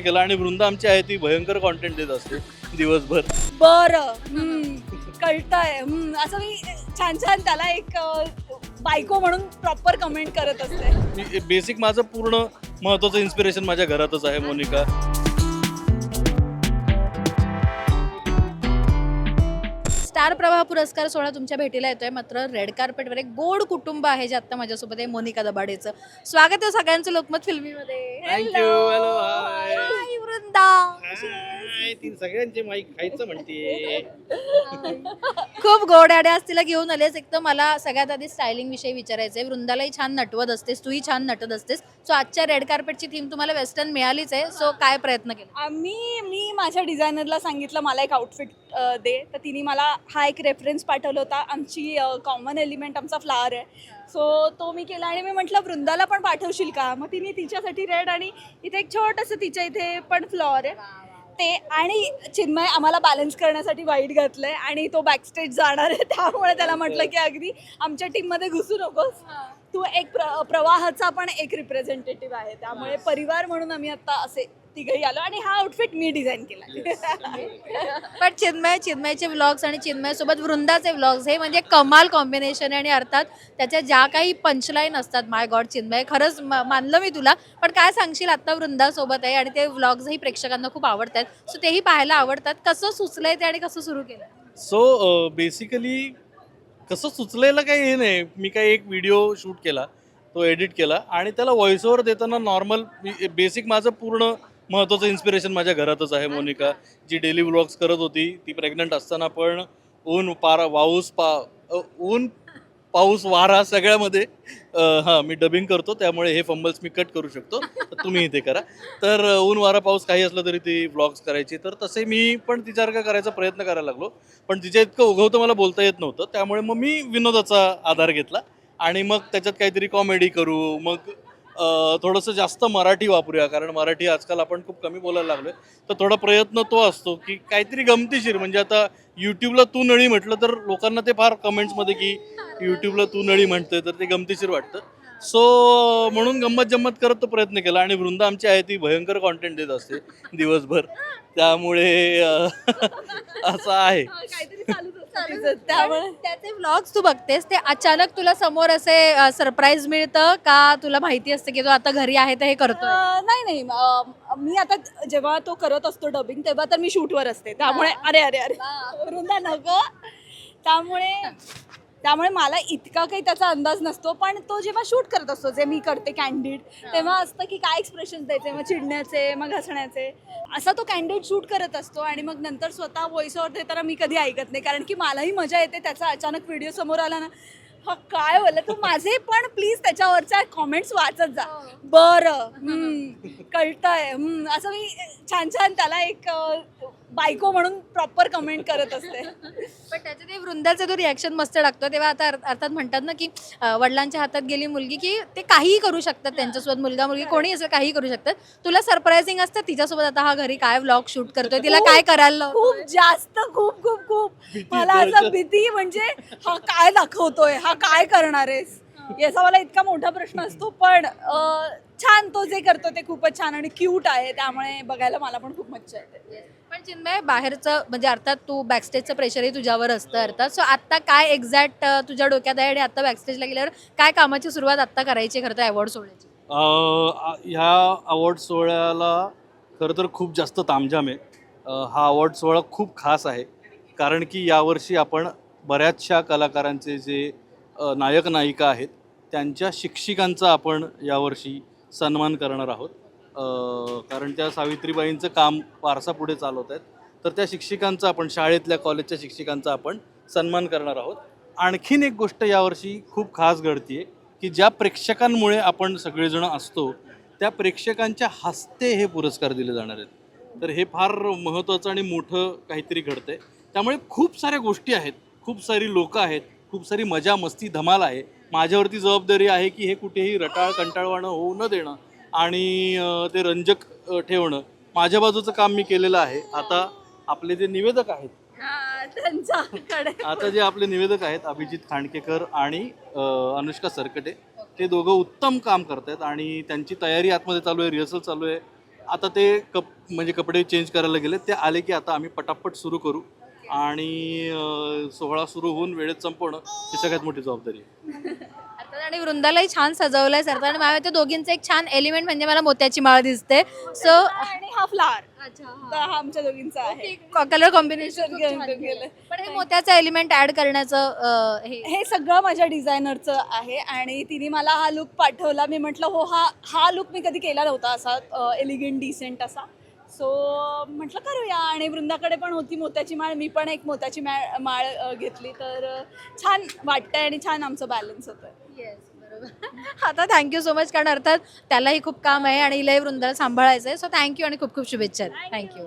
केला आणि वृंदा आमची आहे ती भयंकर कॉन्टेंट देत असते दिवसभर. बरं कळतंय. असं मी छान छान त्याला एक बायको म्हणून प्रॉपर कमेंट करत असते. बेसिक माझं पूर्ण महत्त्वाचं इन्स्पिरेशन माझ्या घरातच आहे मोनिका. स्टार प्रवाह पुरस्कार सोहळा तुमच्या भेटीला येतोय. मात्र रेड कार्पेटवर एक गोड कुटुंब आहे जे आता माझ्यासोबत आहे, मोनिका दबाडेचं. स्वागत आहे सगळ्यांचं Lokmat फिल्मीमध्ये. Thank you. Hello, hi. हाय वृंदा. ती सगळ्यांचे माईक खायचं म्हणते. खूप गोड आड्या आज तिला घेऊन आलेस. एक तर मला सगळ्यात आधी स्टायलिंग विषयी विचारायचंय. वृंदालाही छान नटवत असतेस, तूही छान नटत असतेस. सो आजच्या रेड कार्पेटची थीम तुम्हाला वेस्टर्न मिळालीच आहे. सो काय प्रयत्न केला? मी माझ्या डिझायनरला सांगितलं मला एक आउटफिट दे, तर तिने मला हा एक रेफरन्स पाठवला होता. आमची कॉमन एलिमेंट आमचा फ्लावर आहे, सो तो मी केला. आणि मी म्हटलं वृंदाला पण पाठवशील का? मग तिने तिच्यासाठी रेड आणि इथे एक छोटंसं तिच्या इथे पण फ्लॉवर आहे ते. आणि चिन्मय आम्हाला बॅलन्स करण्यासाठी वाईट घातलंय आणि तो बॅकस्टेज जाणार आहे, त्यामुळे त्याला म्हटलं की अगदी आमच्या टीममध्ये घुसू नकोस, तू एक प्रवाहाचा पण एक रिप्रेझेंटेटिव्ह आहे. त्यामुळे परिवार म्हणून आम्ही आता असे तिघही आलो आणि हा आउटफिट मी डिझाईन केला. पण चिन्मयचे व्लॉग्स आणि चिन्मयसोबत वृंदाचे व्लॉग्स हे म्हणजे कमाल कॉम्बिनेशन आहे. आणि अर्थात त्याच्या ज्या काही पंचलाईन असतात, माय गॉड चिन्मय, खरंच मानलं मी तुला. पण काय सांगशील, आता वृंदासोबत आहे आणि ते व्लॉग्सही प्रेक्षकांना खूप आवडतात, सो तेही पाहायला आवडतात. कसं सुचलंय ते आणि कसं सुरू केलं? सो बेसिकली कसं सुचलेलं काही हे नाही. मी काही एक व्हिडिओ शूट केला, तो एडिट केला आणि त्याला व्हॉइस ओव्हर देताना नॉर्मल बेसिक माझं पूर्ण महत्त्वाचं इन्स्पिरेशन माझ्या घरातच आहे. मोनिका जी डेली व्लॉग्स करत होती, ती प्रेग्नंट असताना पण ऊन पाऊस वारा सगळ्यामध्ये हां मी डबिंग करतो, त्यामुळे हे फंबल्स मी कट करू शकतो, तर तुम्ही इथे करा. तर ऊन वारा पाऊस काही असलं तरी ती व्लॉग्स करायची. तर तसे मी पण तिच्यासारखं करायचा प्रयत्न करायला लागलो, पण तिच्या इतकं उगवतं मला बोलता येत नव्हतं. त्यामुळे मग मी विनोदाचा आधार घेतला आणि मग त्याच्यात काहीतरी कॉमेडी करू, मग थोडंसं जास्त मराठी वापरूया, कारण मराठी आजकाल आपण खूप कमी बोलायला लागलोय. तर थोडा प्रयत्न तो असतो की काहीतरी गमतीशीर, म्हणजे आता यूट्यूबला तू नळी म्हटलं तर लोकांना ते फार कमेंट्समध्ये की यूट्यूबला तू नळी म्हणतोय, तर ते गमतीशीर वाटतं. सो म्हणून गंमत जम्मत करत तो प्रयत्न केला. आणि वृंदा आमची आहे ती भयंकर कॉन्टेंट देत असते दिवसभर, त्यामुळे असं आहे. काहीतरी चालूच असतं तिचं, त्यामुळे त्याचे व्लॉग्स तू बघतेस, ते अचानक तुला समोर असे सरप्राईज मिळतं का? तुला माहिती असतं की तो आता घरी आहे तर हे करतोय? नाही मी आता जेव्हा तो करत असतो डबिंग, तेव्हा तर मी शूटवर असते, त्यामुळे अरे अरे अरे वृंदा नको. त्यामुळे मला इतका काही त्याचा अंदाज नसतो. पण तो जेव्हा शूट करत असतो, जे मी करते कॅन्डिड, तेव्हा असतं की काय एक्सप्रेशन द्यायचे, मग चिडण्याचे, मग हसण्याचे, असा तो कॅन्डिड शूट करत असतो. आणि मग नंतर स्वतः व्हॉइस ओव्हर देताना मी कधी ऐकत नाही, कारण की मलाही मजा येते. त्याचा अचानक व्हिडिओ समोर आला ना, हा काय बोलला तू, माझे पण प्लीज त्याच्यावरच्या कॉमेंट्स वाचत जा. बरं कळतंय. असं मी छान छान त्याला एक बायको म्हणून प्रॉपर कमेंट करत असते. पण त्याचे ते वृंदाचे तो रिॲक्शन मस्त लागतो. तेव्हा आता अर्थात म्हणतात ना की वडिलांच्या हातात गेली मुलगी की ते काहीही करू शकतात त्यांच्यासोबत, मुलगा मुलगी कोणी असेल काहीही करू शकतात. तुला सरप्रायझिंग असतं तिच्यासोबत आता हा घरी काय व्लॉग शूट करतोय, तिला काय करायला लावतोय? खूप जास्त खूप मला असं भीती, म्हणजे हा काय दाखवतोय, हा काय करणार आहेस, याचा मला इतका मोठा प्रश्न असतो. पण छान, तो जे करतो ते खूपच छान आणि क्यूट आहे, त्यामुळे बघायला मला पण खूप मज्जा येते. पण चिन्मय, बाहेरचं म्हणजे अर्थात तू बॅकस्टेजचं प्रेशरही तुझ्यावर असतं अर्थात. सो आत्ता काय एक्झॅक्ट तुझ्या डोक्यात आहे आणि आता बॅकस्टेजला गेल्यावर काय कामाची सुरुवात आत्ता करायची खरं तर अवॉर्ड सोहळ्याची? ह्या अवॉर्ड सोहळ्याला खरं तर खूप जास्त तामझाम आहे. हा अवॉर्ड सोहळा खूप खास आहे, कारण की यावर्षी आपण बऱ्याचशा कलाकारांचे जे नायक नायिका आहेत त्यांच्या शिक्षिकांचा आपण यावर्षी सन्मान करणार आहोत. कारण त्या सावित्रीबाईंचं काम वारसा पुढे चालवत आहेत, तर त्या शिक्षिकांचा आपण, शाळेतल्या कॉलेजच्या शिक्षिकांचा आपण सन्मान करणार आहोत. आणखीन एक गोष्ट यावर्षी खूप खास घडते की ज्या प्रेक्षकांमुळे आपण सगळेजण असतो, त्या प्रेक्षकांच्या हस्ते हे पुरस्कार दिले जाणार आहेत. तर हे फार महत्त्वाचं आणि मोठं काहीतरी घडतं आहे. त्यामुळे खूप साऱ्या गोष्टी आहेत, खूप सारी लोकं आहेत, खूप सारी मजा मस्ती धमाल आहे. माझ्यावरती जबाबदारी आहे की हे कुठेही रटाळ कंटाळवाणं होऊ न देणं आणि ते रंजक ठेवणं. माझ्या बाजूचं काम मी केलेलं आहे. आता आपले जे निवेदक आहेत, आता जे आपले निवेदक आहेत अभिजित खांडकेकर आणि अनुष्का सरकटे, ते दोघं उत्तम काम करत आहेत आणि त्यांची तयारी आतमध्ये चालू आहे, रिहर्सल चालू आहे. आता ते म्हणजे कपडे चेंज करायला गेले, ते आले की आता आम्ही पटापट सुरू करू आणि सोहळा सुरू होऊन वेळेत संपवणं ही सगळ्यात मोठी जबाबदारी आहे. अर्थात आणि वृंदालाही छान सजवलंय सरतात आणि मला वाटतं दोघींचं एक छान एलिमेंट म्हणजे मला मोत्याची माळ दिसते सो आणि हा फ्लावर तर हा आमच्या दोघींचा आहे. कलर कॉम्बिनेशन केलंय. पण हे मोत्याचं एलिमेंट ऍड करण्याचं हे सगळं माझ्या डिझायनरचं आहे आणि तिने मला हा लुक पाठवला. मी म्हटलं हो हा लुक मी कधी केला नव्हता असा एलिगंट डिसेंट असा. सो म्हटलं करूया आणि वृंदाकडे पण होती मोत्याची माळ, मी पण एक मोत्याची माळ घेतली तर छान वाटतंय आणि छान आमचं बॅलन्स होतंय. येस बरोबर. आता थँक्यू सो मच कारण अर्थात त्यालाही खूप काम आहे आणि हिलाही वृंदाला सांभाळायचं आहे सो थँक्यू आणि खूप खूप शुभेच्छा. थँक्यू.